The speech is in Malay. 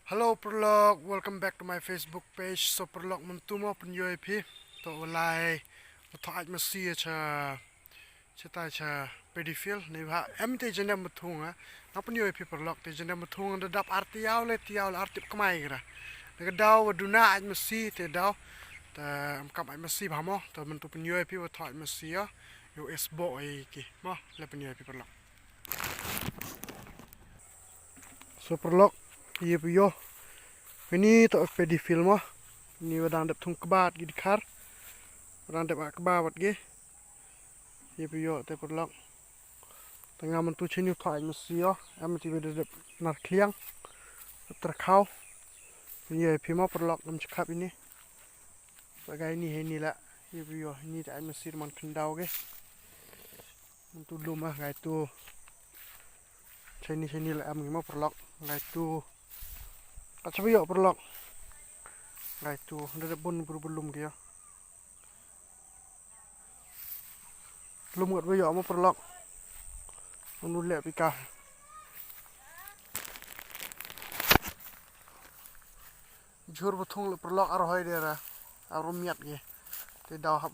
Hello Prolog, welcome back to my Facebook page. So Prolog mentumo pen UAP to walai to aj masi cha ta cha pedifil ni ba em te jena muthunga na pen UAP Prolog te jena muthung da dap artiaw le tiaw artip kamai gra daga daw waduna aj masi te daw ta am kam aj masi bhamo to mentu pen UAP wa to aj masi yo esbo ai ki mo le pen UAP Prolog. So Prolog yo ini to pedifil mo ni wadang dap thung kebat gi dikhar wadang dap kebat gi yo te Prolog tengah mentu chini thai masio am ti dap nar kliang terkhau ni phimo Prolog nam chkhap ini bagai ni he ni la yo ni ta masir man khandau ge mentu luma gai tu chini la am mo Prolog gai tu Kacabiyo Prolog gai tu da bun belum dia lum gat bayo mo Prolog nu le pika jur buthung le Prolog ar hoy dera arum miat ge te daw hab